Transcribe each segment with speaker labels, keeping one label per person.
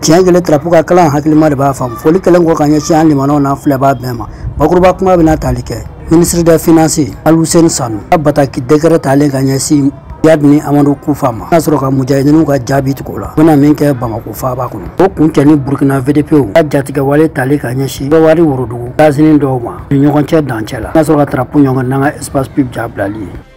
Speaker 1: tiɲɛ kelen tarapu ka kalan hakilima de b'a faamu foli kelen kɔ ka ɲɛsin an limanaw n'a filɛbaa bɛɛ ma bakuruba kuma bɛna tali kɛ ministre des finances Alhussein Sanu ka bataki décret talen ka ɲɛsin Yad ni Amadou Koufa ma n'a sɔrɔ ka mujahidiniw ka jaabi tigɛ o la u bɛna min kɛ Bamako faaba kɔnɔ o kun cɛ ni Burkina VDP ka jatigɛ wale tali ka ɲɛsin wari worodugu gazini dɔw ma ni ɲɔgɔn cɛ dancɛ la n'a sɔrɔ ka tarapu ɲɔgɔn n'an ka espace public jabilali ye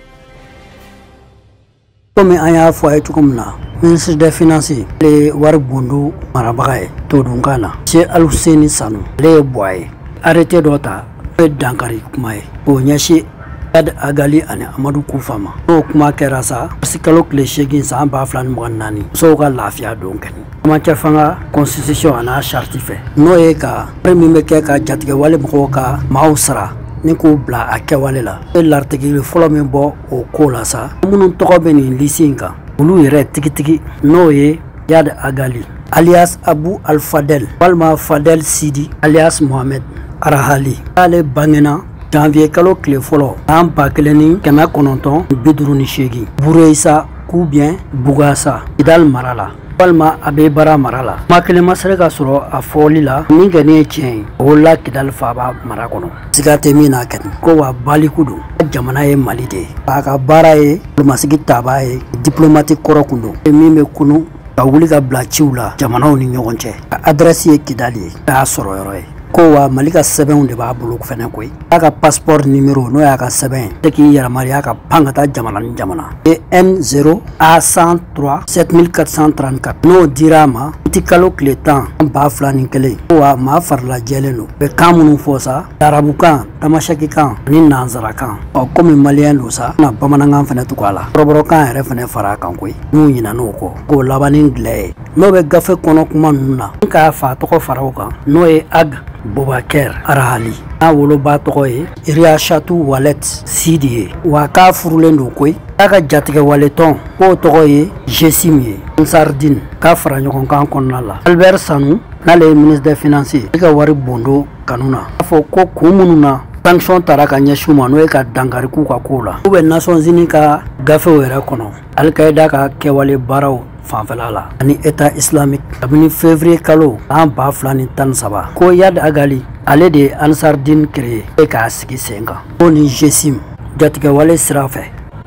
Speaker 1: komi an y'a fɔ a ye cogo min na ministre des finances ale wari bondu marabaga ye todunkan na Cheikh Alhussein Sanu ale ye bɔ a ye arrêté dɔ ta o ye dankari kuma ye o ɲɛsin Yad Agali ani Amadou Koufa ma n'o kuma kɛra sa kalo tile 8 san 2024 musow ka lafiya don kɛnɛ camancɛ fanga constitution a n'a charte fɛ n'o ye ka min bɛ kɛ ka jatigɛ wale mɔgɔw ka maaw sara ni k'u bila a kɛwale la e l'article fɔlɔ min bɔ o ko la sa minnu tɔgɔ bɛ nin liste in kan olu yɛrɛ tigitigi n'o ye Yad Agali alias Abu Al-Fadel walima Fadel Sidi alias Mohamed Arahali ale bangena janvier kalo tile fɔlɔ san 1958 Bureisa ou bien Bugasa Kidal marala walima abe bara marala ma kelen ma sere ka sɔrɔ a fɔli la min kɛ ni tiɲɛ o la Kidal faaba mara kɔnɔ siga tɛ min na kɛnɛ ko wa baliku don jamana ye Mali de a ka baara ye diplomatique taabaa ye diplomate kɔrɔ kun don min bɛ kunu ka wuli ka bila ciw la jamanaw ni ɲɔgɔn cɛ a adresse ye Kidal ye a sɔrɔ yɔrɔ ye ko wa Mali ka sɛbɛnw de b'a bolo fɛnɛ koyi a ka passeport numéro n'o y'a ka sɛbɛn ye k'i yɛrɛmariya ka pan ka taa jamana ni jamana M0 A103 7434 n'o dira a ma ti kalo tile 10 2001 ko wa maa farila jɛlen don bɛ kan minnu fɔ sa arabukan tamasɛkikan ani nanzarakan komi maliyɛn don sa na bamanankan fɛnɛ tugu a la kɔrɔbɔrɔkan yɛrɛ fɛnɛ fara a kan koyi n'u ɲinan'o kɔ k'o laban ni gilɛ ye n'o bɛ gafe kɔnɔ kuma ninnu na n k'a fa tɔgɔ fara o kan n'o ye Ag Boubacar Arahali n'a woloba tɔgɔ ye Riachatu Walet Sidi ye wa k'a furulen don koyi a ka jatigɛ waletɔn k'o tɔgɔ ye Jessim ye Ansardine k'a fara ɲɔgɔn kan kɔnɔna la Albert Sanu n'ale ye ministre des finances i ka wari bondo kanu na a fɔ ko kun minnu na sanction tara ka ɲɛsin ma n'o ye ka dankari k'u ka kow la u bɛ Nations Unies ka gafew yɛrɛ kɔnɔ Al-Qaïda ka kɛwale baaraw fanfɛla la ani État islamique kabini février kalo an 2013 ko Yad Agali ale de ye Ansardine créé e k'a sigi sen kan ko ni Jessim jatigɛ wale sira fɛ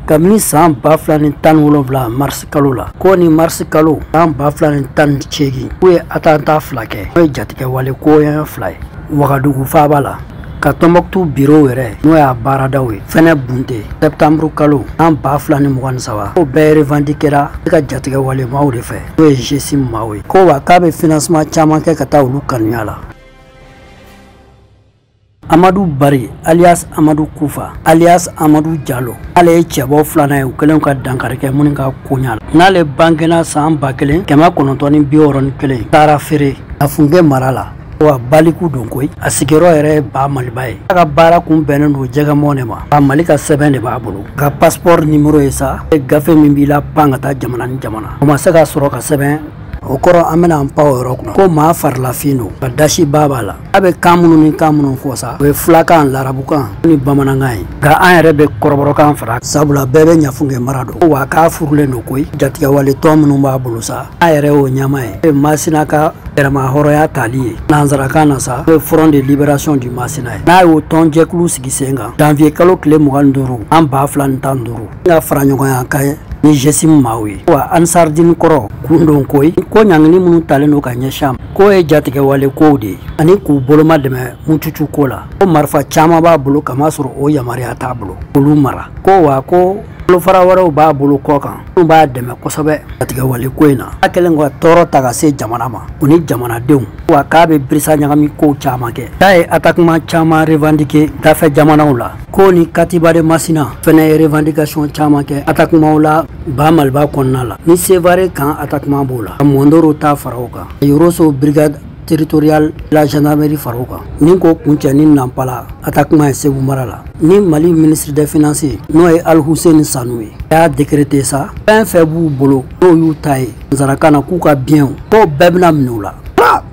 Speaker 1: kabini san 2017 mars kalo la ko ni mars kalo san 2018 u ye attentat 2 kɛ n'o ye jatigɛ wale koɲɛ 2 ye Wagadugu faaba la ka Tombouctou bureau yɛrɛ n'o y'a baaradaw ye fɛnɛ bunte septembre kalo an 2023 ko bɛɛ revendiquera e ka jatigɛ wale maaw de fɛ n'o ye Jessim maaw ye ko wa k'a bɛ financement caman kɛ ka taa olu kanuya la Amadou Bari alias Amadou Koufa alias Amadou Diallo ale ye cɛbɔ filanan ye u kɛlen ka dankari kɛ minnu ka koɲa la n'ale bangena san 1961 taara feere a funke mara la wa baliku don koyi a sigiyɔrɔ yɛrɛ ye ba Maliba ye a ka baara kun bɛnnen don jɛgɛmɔ de ma a Mali ka sɛbɛn de b'a bolo ka passeport numéro ye sa gafe min b'i la pan ka taa jamana ni jamana o ma se ka sɔrɔ ka sɛbɛn o kɔrɔ an bɛna an pan o yɔrɔ kunna ko maa farilafin don ka dasi ba b'a la a bɛ kan minnu ni kan minnu fɔ sa o ye filakan larabukan ni bamanankan ye nka an yɛrɛ bɛ kɔrɔbɔrɔkan fara sabula bɛɛ bɛ ɲafunke mara don wa k'a furulen don koyi jatigɛ wale tɔn minnu b'a bolo sa an yɛrɛ y'o ɲɛma ye o ye Masina ka yɛrɛma hɔrɔnya tali ye nanzarakan na sa o ye Front de Libération du Masina ye n'a y'o tɔn jɛkulu sigi sen kan janvier kalo tile 25 an 2015 n ka fara ɲɔgɔnya ka ni Jessim maaw ye wa Ansardine kɔrɔ kun don koyi ko ɲangini minnu talen don ka ɲɛsin a ma k'o ye jatigɛ wale kow de ye ani k'u boloma dɛmɛ mututu ko la ko marifa caman b'a bolo kamasɔrɔ o yamaruya t'a bolo k'olu mara ko wa ko bolofara wɛrɛw b'a bolo kɔ kan minnu b'a dɛmɛ kosɛbɛ jatigɛ wale ko in na a kɛlen ka tɔɔrɔ ta ka se jamana ma u ni jamanadenw wa k'a bɛ birisa ɲagami kow caman kɛ k'a ye attaquement caman revendiquer dafɛ jamanaw la ko ni Katiba de Masina fɛnɛ ye revendication caman kɛ attaquement la ba Maliba kɔnɔna la ni Sévaré kan attaquement b'o la ka Mondoro ta fara o kan Yoroso brigade territorial la gendarmerie fara o kan ni ko kuncɛ ni Nampala attaquement ye Segu mara la ni Mali ministre des finances n'o ye Alhussein Sanu ye a y'a décrété sa fɛn fɛn b'u bolo n'o y'u ta ye nanzarakan na k'u ka biɲɛw k'o bɛɛ bɛna minɛ u la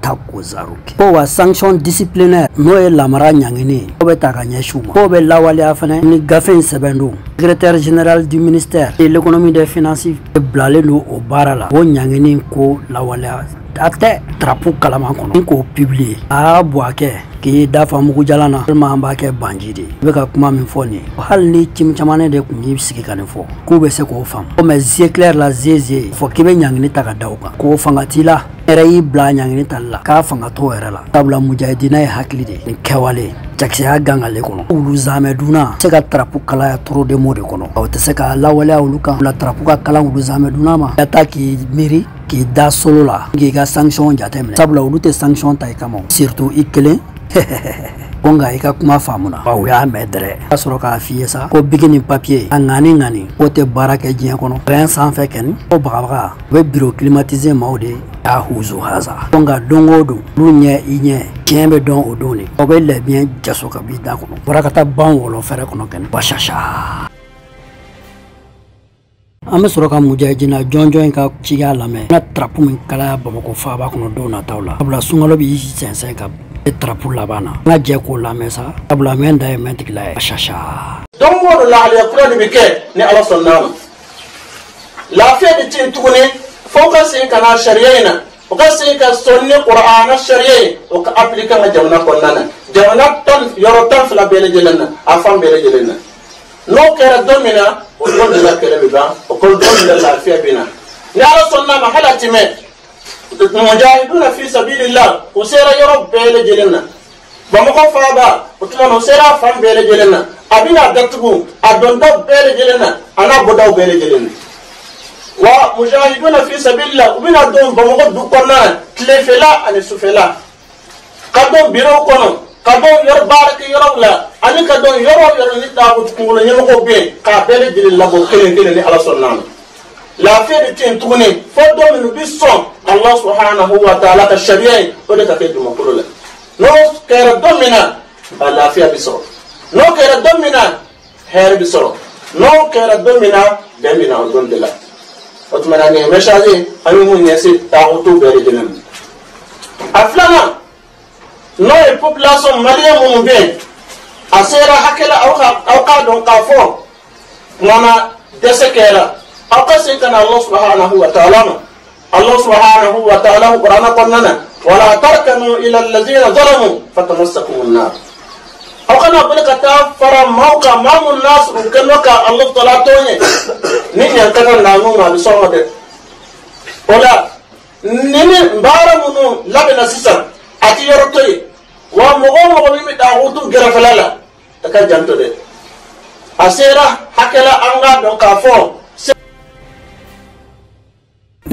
Speaker 1: tako zaruki ko wa sanction disciplinaire no e lamara nyangini ko be taka nyeshuma ko be lawali afane ni gafen sebendo secrétaire général du ministère de l'économie des finances blale no o barala o nyangini ko lawali ate trapu kalama kono ko publier a boake ki dafa mugu jalana ma mbake banjidi be ka kuma min foni hal ni tim chamane de kunyi sigi kan fo ko be se ko fam o me c'est clair la zeze fo kibe nyangini taka dawka ko fangatila era yi bla nyangini talla ka fanga to era la tabla mujahidina e hakili de kewale jaksi ha gangale kono ulu zame duna se ka trapu kala ya toro de mode kono o te se ka lawale uluka la trapu ka kala ulu zame duna ma ataki miri ki da solo la ki ga sanction jatemle tabla ulu te sanction tay kamo surtout ikele bonga ika kuma famuna bawo ya medre asoro ka fiesa ko bigini papier ngani o te baraka jien kono ren sans fait ken o baga we bureau climatisé maude a huzu haza bonga dongodo lunye inye tiembe don odoni o be le bien jaso ka bi da kono barakata ban wolo fere kono ken bashasha ame soroka mujahidina jonjon ka ciga lame na trapu min kala bamako faba kono dona tawla abla sungalo bi sense ka trapu labana na je ko lame sa abla men da mentik la shasha
Speaker 2: don mo la ali akura ni bike ni ala sonnama la fi de tin tugune foka sin kana shari'ina o ka sin ka sonni qur'ana shari'i o ka aplika ma jamna konnana jamna tan yoro tan fla bele jelenna afam bele jelenna no kera domina o don de la kele biba o ko don de la fi bina ni ala sonnama halatime mujahiduna fi sabilillah usera yoro bele jelenna bamako faba utuma usera fam bele jelenna abina datugu adonda bele jelenna ana bodaw bele jelenna wa mujahiduna fi sabilillah ubina don bamako dukonna tlefela ani sufela kadon biro kono kadon yor baraki yorowla ani kadon yoro ni dawu kungulo nyamako be ka bele jelenna bo kelen ni ala sonnama la fi de tin tugune fo do min bi son Allah subhanahu wa ta'ala ka sharia o de ka ke dum ko la no kera domina la fi bi so no kera domina her bi so no kera domina demina o don de la o tumana ne message ayu mun yesi ta o to bere jenem aflama no e population malien mun be asera hakela au ka don ka fo ngana desekera أقسم كان الله سبحانه وتعالى الله سبحانه وتعالى قرآن قرننا ولا تركنوا إلى الذين ظلموا فتمسكوا النار أو كان أقول كتافر موقع مام الناس وكنوك الله تعالى توني نين ينكنا نانونا بصومة ولا نين بارمونو لبنا سيسا أتي يرطي ومغوم وميمي تاغوتو جرفلالا تكا جانتو دي أسيرا حكلا أنغا دونكافو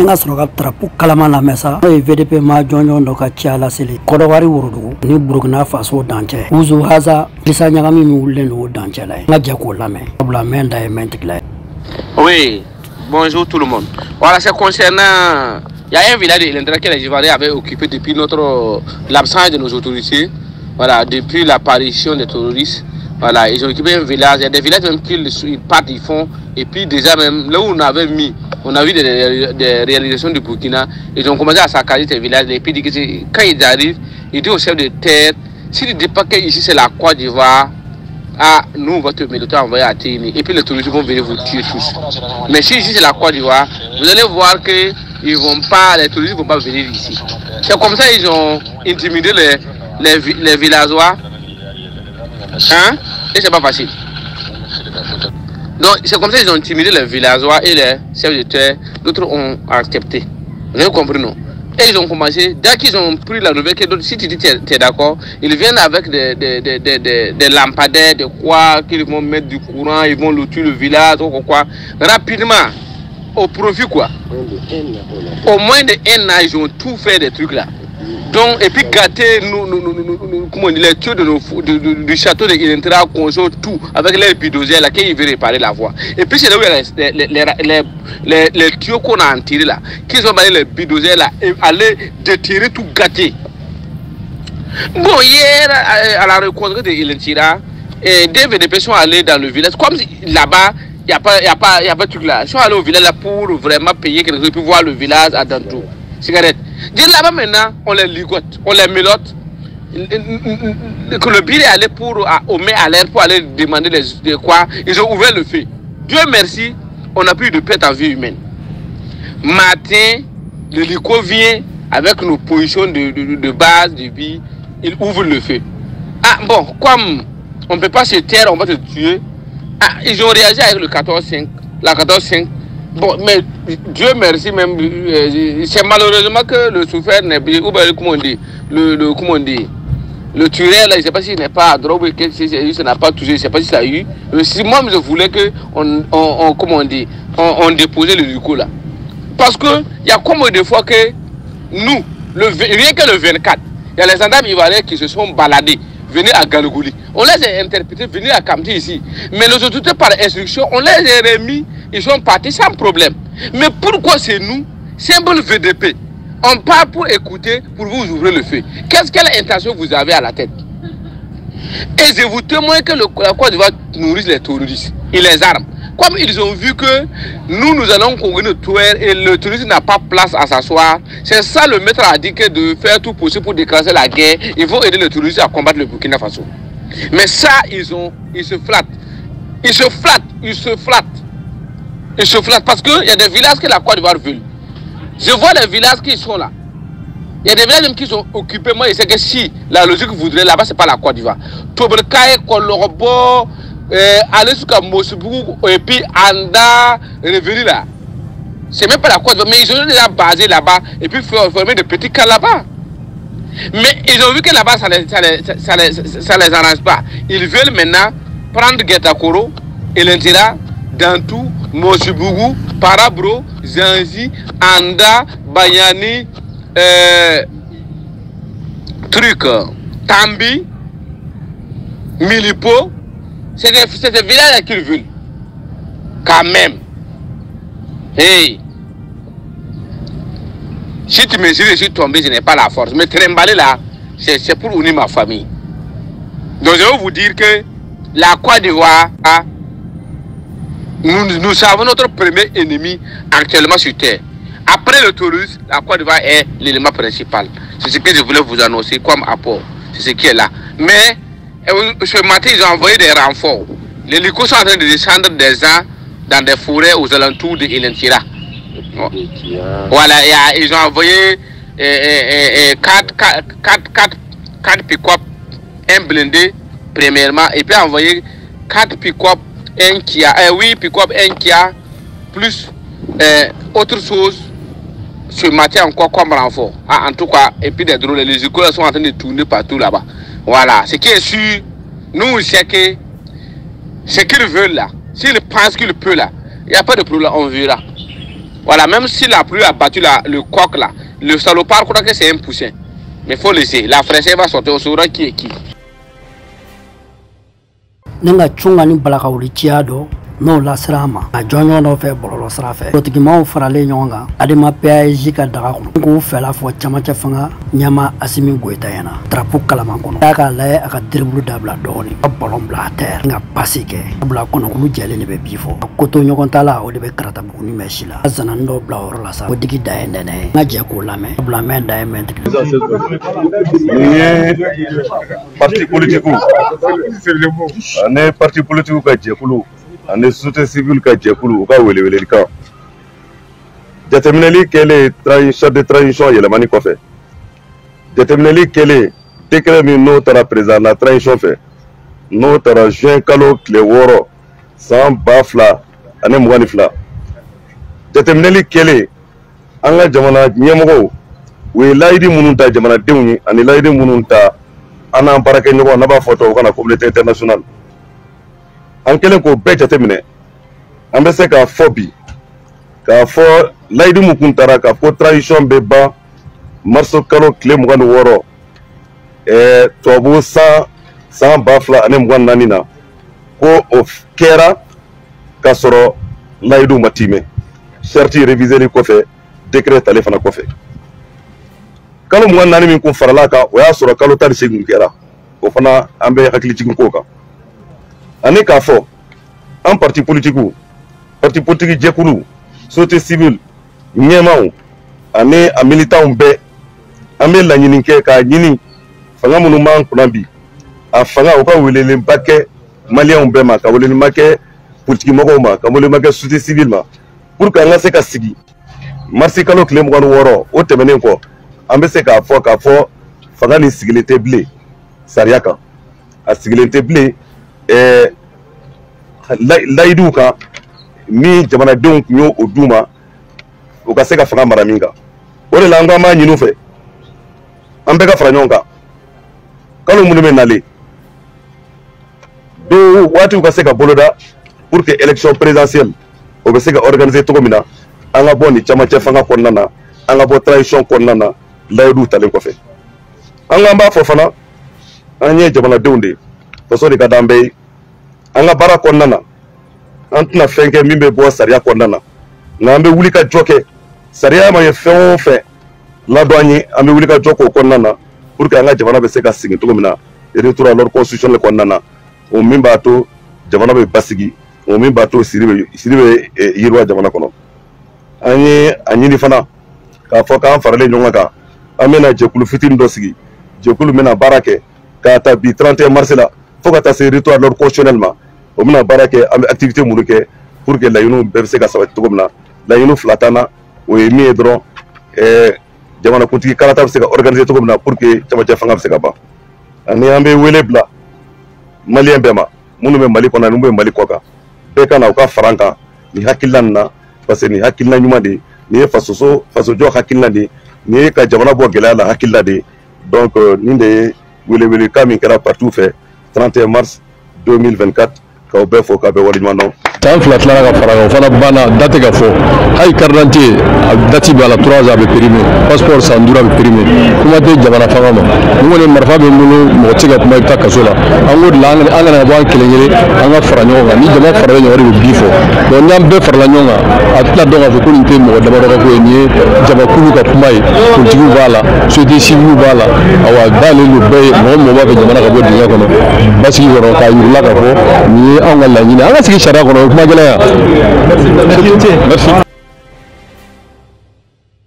Speaker 1: nga soroka trapu kalama la mesa e VDP ma jonjon do ka ciala sele kodowari wurudu ni Burkina Faso danche uzu haza lisa nyagami mi wulle no danche la nga jako lame abla menda e mentik la.
Speaker 3: Oui, bonjour tout le monde. Voilà, c'est concernant il y a un village de l'Indra que les Ivoiriens avaient occupé depuis l'absence de nos autorités. Voilà, depuis l'apparition des terroristes. Voilà, ils ont occupé un village. Il y a des villages même qu'ils partent, ils font. Et puis déjà même, là où on avait mis, on a vu des réalisations du Burkina, ils ont commencé à saccager ces villages. Et puis quand ils arrivent, ils disent au chef de terre, si tu dis pas que ici c'est la Côte d'Ivoire, ah, nous, votre militaire envoyé à Téni. Et puis les touristes vont venir vous tuer tous. Mais si ici c'est la Côte d'Ivoire, vous allez voir que les touristes ne vont pas venir ici. C'est comme ça qu'ils ont intimidé les villageois. Hein? Et c'est pas facile. Donc c'est comme ça qu'ils ont intimidé les villageois et les chefs de terre. D'autres ont accepté. Vous avez compris, non? Et ils ont commencé, dès qu'ils ont pris la nouvelle, si tu dis tu es d'accord, ils viennent avec des lampadaires, de quoi, qu'ils vont mettre du courant, ils vont tuer le village, ou quoi. Rapidement, au profit quoi. Au moins de 1 an, ils ont tout fait des trucs là. Donc, et puis gâter comment on dit, les tuyaux du château de Ilentra, console tout, avec les bidozers là, qui veulent réparer la voie. Et puis c'est là où il y a les tuyaux qu'on a entirés là, qu'ils ont mis les bidozers là, et aller déterrer tout gâter. Bon, hier, à la rencontre de Ilentra, des VDP sont allés dans le village, comme là-bas, il n'y a pas de truc là. Ils sont allés au village là pour vraiment payer quelque chose, pour voir le village à Dantou. Cigarette. Là-bas maintenant, on les ligote, on les mélote. Que le bill est allé au mai à l'air pour aller demander de quoi. Ils ont ouvert le feu. Dieu merci, on n'a plus de perte en vie humaine. Matin, l'hélico vient avec nos positions de base du bill, il ouvre le feu. Ah bon, comme on ne peut pas se taire, on va te tuer. Ah, ils ont réagi avec le 14-5, la 14-5. Bon, mais Dieu merci, même c'est malheureusement que le souffert n'est pas, ou bien comment on dit, comment on dit, le tueur là, je ne sais pas s'il n'est pas à drogue, ça n'a pas touché, je ne sais pas si ça a eu. Si moi je voulais que comment on dit, on déposait le hélico là. Parce que il y a combien de fois que nous, rien que le 24, il y a les gendarmes ivoiriens qui se sont baladés, venus à Galogouli. On les a interprétés, venus à Kamti ici. Mais les autorités par instruction, on les a remis, ils sont partis sans problème. Mais pourquoi c'est nous, symbole VDP, on part pour écouter, pour vous ouvrir le feu? Quelle intention vous avez à la tête? Et je vous témoigne que la Côte d'Ivoire nourrit les terroristes et les armes. Comme ils ont vu que nous allons conquérir le tueur et le terroriste n'a pas place à s'asseoir, c'est ça le maître a dit que de faire tout possible pour déclencher la guerre, ils vont aider le terroriste à combattre le Burkina Faso. Mais ça, ils se flattent. Ils se flattent parce qu'il y a des villages que la Côte d'Ivoire veut. Je vois les villages qui sont là. Il y a des villages qui sont occupés. Moi, je sais que si la logique voudrait, là-bas, ce n'est pas la Côte d'Ivoire. Tobrekaye, Kolorobo, aller jusqu'à Mossoubou, et puis Anda, revenir là. Ce n'est même pas la Côte d'Ivoire, mais ils ont déjà basé là-bas, et puis former de petits camps là-bas. Mais ils ont vu que là-bas, ça les arrange pas. Ils veulent maintenant prendre Guetakoro, Elentira, Dantou, Mossoubou, Parabro, Zanzi, Anda, Bayani, Tambi, Milipo. C'est des villages qu'ils veulent. Quand même. Hey. Si tu me dis que je suis tombé, je n'ai pas la force. Mais trimballer là, c'est pour unir ma famille. Donc je vais vous dire que la Côte d'Ivoire, nous savons notre premier ennemi actuellement sur Terre. Après le terrorisme, la Côte d'Ivoire est l'élément principal. C'est ce que je voulais vous annoncer comme apport. C'est ce qui est là. Mais ce matin, ils ont envoyé des renforts. Les hélicos sont en train de descendre des gens dans des forêts aux alentours de Elentira. Voilà, ils ont envoyé 4 pick-up, un blindé, premièrement, et puis envoyé 4 pick-up, un Kia, 8 pick-up, un Kia, plus autre chose. Ce matin encore comme renfort. Ah, en tout cas, et puis des drones, les hélicos sont en train de tourner partout là-bas. Voilà, ce qui est sûr, nous, c'est que ce qu'ils veulent là, s'ils pensent qu'ils peuvent là, il n'y a pas de problème, on verra. Voilà, même si la pluie a battu le coq là, le salopard, je crois que c'est un poussin. Mais il faut laisser, la fraîcheur va sortir, on saura qui est qui.
Speaker 1: Nenga chunga ni balakauli tiado no la srama a jonyo no fe bololo srafe rotigi ma farale nyonga adema PAG ka daga ko fela fo chama cha fanga nyama asimi goita yana trapo kala mangono daga la aka driblu dabla doni bolom bla terre nga pasike bla kono lu jele ne be bifo ko to nyogon tala o de be karata bu ni meshila azana ndo bla or la sa ko digi daende ne nga je ko lame bla men diamond
Speaker 4: parti politique on est parti politique ka je kulu on est société civile ka je kulu ka wele wele ka déterminer quel est chef de transition yelemani ko fait déterminer quel est décret mi no tara président la transition fait no tara juin kalo clé woro sans bafla ane mwani fla déterminer quel est anga jamana nyemgo we laidi mununta jamana dewni ani laidi mununta ana barake nyoko na ba photo kana communauté internationale en kelen ko be jatemine ambe se ka fobi ka fo laidi mukuntara ka fo tradition be ba marso kalo clé mugani woro tobu sa bafla ane mugani nanina ko of kera ka soro laidu matime certi réviser li ko fe décret tale fana ko fe kalo mugani nani min ko farala ka o ya soro kalo tali segun kera o fana ambe hakili cikin ko ka ani ka fo en parti politique jekulu société civile nyemaw ani a militant be an bɛ laɲini kɛ k'a ɲini fanga minnu b'an kunna bi a fanga u ka welelenba kɛ maliyɛnw bɛɛ ma ka welelenba kɛ politiki mɔgɔw ma ka welelenba kɛ société civile ma pour que an ka se ka sigi marisi kalo tile 26 o tɛmɛnen kɔ an bɛ se k'a fɔ fanga nin sigilen tɛ bilen sariya kan a sigilen tɛ bilen layiduw kan min jamanadenw tun y'o d'u ma u ka se ka fanga mara min kan o de la an ko an b'a ɲini u fɛ an bɛɛ ka fara ɲɔgɔn kan kalo minnu bɛ nalen do waatiw ka se ka boloda pour que élection présidentielle o bɛ se ka organiser cogo min na an ka bɔ nin camancɛ fanga kɔnɔna na an ka bɔ transition kɔnɔna na layiduw talen kɔfɛ an k'an b'a fɔ fana an ye jamanadenw de faso de ka d'an bɛɛ ye an ka baara kɔnɔna na an tɛna fɛn kɛ min bɛ bɔ sariya kɔnɔna na nka an bɛ wuli ka jɔ kɛ sariya ma ye fɛn o fɛn ladon an ye an bɛ wuli ka jɔ k'o kɔnɔna na pour que an ka jamana bɛ se ka sigi cogo min na retour à l'ordre constitutionnel kɔnɔna na o min b'a to jamana bɛ basigi o min b'a to siri bɛ yiriwa jamana kɔnɔ an ye a ɲini fana k'a fɔ k'an faralen ɲɔgɔn kan an bɛna jɛkulu fitinin dɔ sigi jɛkulu bɛna baara kɛ k'a ta bi 31 mars la fo ka taa se retour à l'ordre constitutionnel ma o bɛna baara kɛ an bɛ activité minnu kɛ pour que laɲiniw bɛɛ bɛ se ka sabati cogo min na laɲiniw fila tan na o ye min ye dɔrɔn jamanakuntigi kalata bɛ se ka organiser cogo min na pour que camancɛ fanga bɛ se ka ban ani an bɛ wele bila maliyɛn bɛɛ ma minnu bɛ mali kɔnɔ ani minnu bɛ mali kɔ kan bɛɛ ka na u ka fara an kan nin hakilina nin na parce que nin hakilina ɲuman de nin ye fasojɔ hakilina de nin ye ka jamana bɔ gɛlɛya la hakilina de donc nin de ye welewelekan min kɛra partout fɛ 31 mars 2024 k'aw bɛɛ fɔ k'a bɛɛ waleɲuman dɔn.
Speaker 5: San fila tilara ka fara kan o fana banna date ka fɔ hali carte d'identité a date b'a la 3 ans a bɛ périmé passeport san 5 a bɛ périmé kuma tɛ jamana fanga ma ni kɔni marifa bɛ n bolo mɔgɔ tɛ se ka kuma i bɛ taa kaso la an k'o de la an kana bɔ an kelen an ka fara ɲɔgɔn kan ni jama farala ɲɔgɔn de bɛ bi fɔ donc n'an bɛɛ farala ɲɔgɔn kan a tɛna dɔn k'a fɔ ko nin tɛ mɔgɔ damadɔ ko ye nin ye jamakulu ka kuma ye politigiw b'a la société civile b'a la awa dalen don bɛɛ ye mɔgɔ b'a fɛ jamana ka bɔ dingɛ kɔnɔ basigi kɔnɔ k'a yirila k'a fɔ nin ye anw ka laɲini an ka sigi sariya kɔnɔ kuma gɛlɛya. Merci.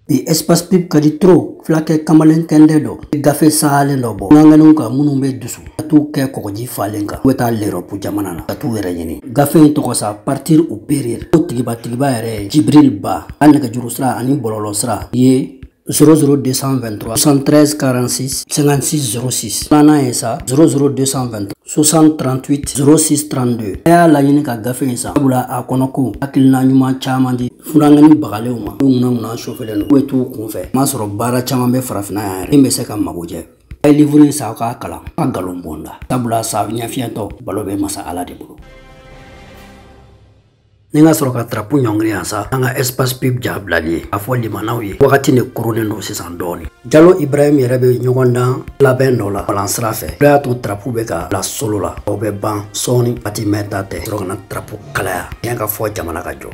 Speaker 1: The espace pip kadi tro flake kamalen kende do gafe sahalen do bo nganganu ka munu be dusu atu ke kokoji falenga weta l'Europe jamana na atu wera nyini gafe to ko sa partir au périr tigiba yere Jibril Ba anaka jurusra ani bololo sra ye 00223 73 46 56 06 nana esa 00223 60 38 06 32 aya la ɲini ka gafe in san sabula a kɔnɔ ko hakilina ɲuman caman di funangani bagalew ma ŋuna sofelen no wetu kunfɛ ma sɔrɔ baara caman bɛ farafina yan yɛrɛ min bɛ se ka mago jɛ a ye livre in sa ka kalan a galon bonda sabula sa ɲɛfiyɛntɔ balo bɛ masa ala de bolo ni nga sɔrɔ ka trapu ɲɔngiri yan sa an ka espace pip ja bilali ye a fɔ limanaw ye wagati ne koronen do sisan dɔɔni Jalo Ibrahim yɛrɛ bɛ ɲɔgɔn dan labɛn dɔ la balan sira fɛ o y'a to trapu bɛ ka bila solo la o bɛ ban sɔɔni waati mɛn ta tɛ sɔrɔ kana trapu kalaya yan ka fɔ jamana ka jɔ